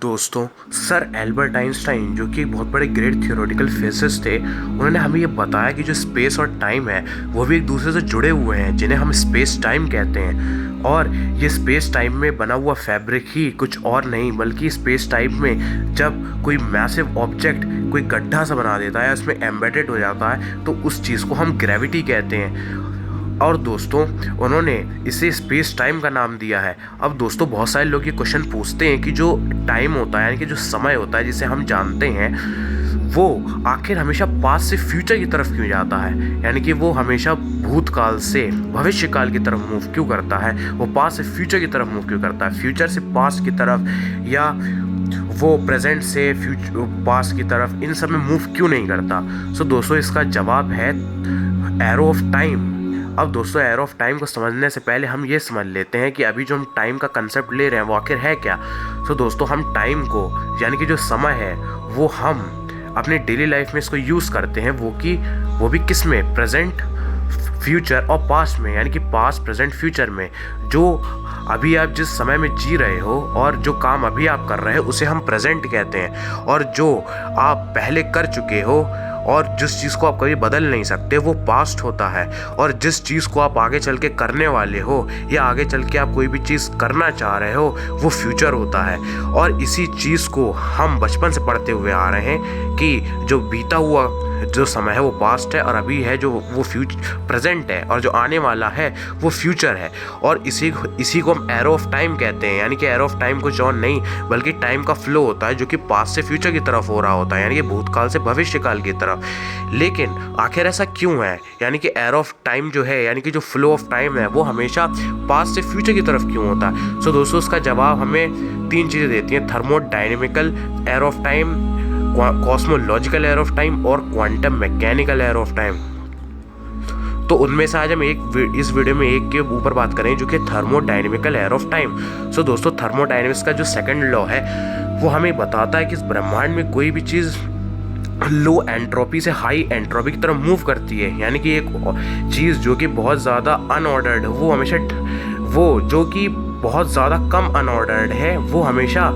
दोस्तों, sir Albert Einstein जो कि एक बहुत बड़े ग्रेट थियोरेटिकल फिजिसिस्ट थे, उन्होंने हमें ये बताया कि जो स्पेस और टाइम है वो भी एक दूसरे से जुड़े हुए हैं, जिन्हें हम स्पेस टाइम कहते हैं। और ये स्पेस टाइम में बना हुआ फैब्रिक ही कुछ और नहीं बल्कि स्पेस टाइम में जब कोई मैसिव ऑब्जेक्ट कोई गड्ढा सा बना देता है, उसमें एम्बेडेड हो जाता है, तो उस चीज़ को हम ग्रेविटी कहते हैं। और दोस्तों, उन्होंने इसे स्पेस टाइम का नाम दिया है। अब दोस्तों, बहुत सारे लोग ये क्वेश्चन पूछते हैं कि जो टाइम होता है यानी कि जो समय होता है जिसे हम जानते हैं, वो आखिर हमेशा पास्ट से फ्यूचर की तरफ क्यों जाता है, यानी कि वो हमेशा भूतकाल से भविष्य काल की तरफ मूव क्यों करता है, वो पास्ट से फ्यूचर की तरफ मूव क्यों करता है, फ्यूचर से पास्ट की तरफ, या वो प्रेजेंट से फ्यूचर पास्ट की तरफ, इन सब में मूव क्यों नहीं करता। सो दोस्तों, इसका जवाब है एरो ऑफ टाइम। अब दोस्तों, एरो ऑफ टाइम को समझने से पहले हम ये समझ लेते हैं कि अभी जो हम टाइम का कंसेप्ट ले रहे हैं वो आखिर है क्या। सो दोस्तों, हम टाइम को यानी कि जो समय है वो हम अपने डेली लाइफ में इसको यूज़ करते हैं, वो भी किस में, प्रेजेंट, फ्यूचर और पास्ट में, यानी कि पास्ट, प्रेजेंट, फ्यूचर में। जो अभी आप जिस समय में जी रहे हो और जो काम अभी आप कर रहे हो उसे हम प्रेजेंट कहते हैं, और जो आप पहले कर चुके हो और जिस चीज़ को आप कभी बदल नहीं सकते वो पास्ट होता है, और जिस चीज़ को आप आगे चल के करने वाले हो या आगे चल के आप कोई भी चीज़ करना चाह रहे हो वो फ्यूचर होता है। और इसी चीज़ को हम बचपन से पढ़ते हुए आ रहे हैं कि जो बीता हुआ जो समय है वो पास्ट है, और अभी है जो वो प्रेजेंट है, और जो आने वाला है वो फ्यूचर है। और इसी को हम एरो ऑफ टाइम कहते हैं, यानी कि एरो ऑफ टाइम कुछ और नहीं बल्कि टाइम का फ्लो होता है जो कि पास्ट से फ्यूचर की तरफ हो रहा होता है, यानी कि भूतकाल से भविष्य काल की तरफ। लेकिन आखिर ऐसा क्यों है, यानी कि एरो ऑफ टाइम जो है यानी कि जो फ्लो ऑफ टाइम है वो हमेशा पास्ट से फ्यूचर की तरफ क्यों होता है। सो दोस्तों, उसका जवाब हमें 3 चीज़ें देती हैं: thermodynamical arrow of time, cosmological arrow of time और quantum mechanical arrow of time. तो उनमें से आज हम इस वीडियो में एक के ऊपर बात करें जो कि थर्मोडायनेमिकल एरो ऑफ टाइम। सो दोस्तों, थर्मोडायनेमिक्स का जो सेकंड लॉ है वो हमें बताता है कि इस ब्रह्मांड में कोई भी चीज़ लो एंट्रोपी से हाई एंट्रोपी की तरफ मूव करती है, यानी कि एक चीज़ जो कि बहुत ज़्यादा अनऑर्डर्ड वो हमेशा, वो जो कि बहुत ज़्यादा कम अनऑर्डर्ड है वो हमेशा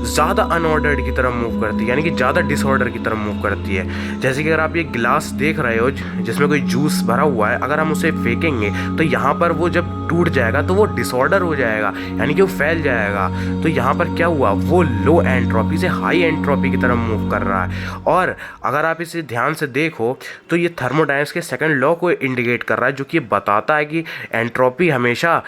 ज़्यादा अनऑर्डर्ड की तरफ मूव करती है, यानी कि ज़्यादा डिसऑर्डर की तरफ मूव करती है। जैसे कि अगर आप ये गिलास देख रहे हो जिसमें कोई जूस भरा हुआ है, अगर हम उसे फेंकेंगे तो यहाँ पर वो जब टूट जाएगा तो वो डिसऑर्डर हो जाएगा, यानी कि वो फैल जाएगा। तो यहाँ पर क्या हुआ, वो लो एंट्रोपी से हाई एंट्रोपी की तरफ मूव कर रहा है। और अगर आप इसे ध्यान से देखो तो ये थर्मोडायनेमिक्स के सेकंड लॉ को इंडिकेट कर रहा है, जो कि बताता है कि एंट्रोपी हमेशा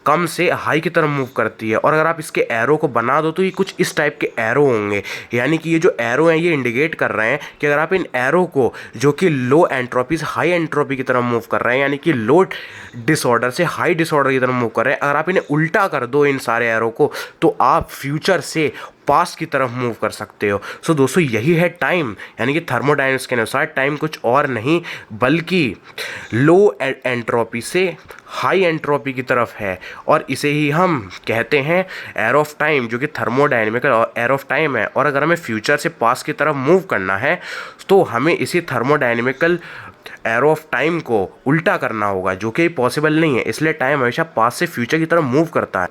कम से हाई की तरफ मूव करती है। और अगर आप इसके एरो को बना दो तो ये कुछ इस टाइप के एरो होंगे, यानी कि ये जो एरो हैं ये इंडिकेट कर रहे हैं कि अगर आप इन एरो को जो कि लो एंट्रोपी से हाई एंट्रोपी की तरफ मूव कर रहे हैं, यानी कि लो डिसऑर्डर से हाई डिसऑर्डर की तरफ मूव कर रहे हैं, अगर आप इन्हें उल्टा कर दो इन सारे एरो को तो आप फ्यूचर से पास्ट की तरफ मूव कर सकते हो। सो दोस्तों, यही है टाइम, यानी कि थर्मोडायनेमिक्स के अनुसार टाइम कुछ और नहीं बल्कि लो एंट्रोपी से हाई एंट्रोपी की तरफ है, और इसे ही हम कहते हैं एरो ऑफ टाइम, जो कि थर्मोडायनेमिकल एरो ऑफ टाइम है। और अगर हमें फ्यूचर से पास्ट की तरफ मूव करना है तो हमें इसी थर्मोडायनेमिकल एरो ऑफ टाइम को उल्टा करना होगा, जो कि पॉसिबल नहीं है। इसलिए टाइम हमेशा पास्ट से फ्यूचर की तरफ मूव करता है।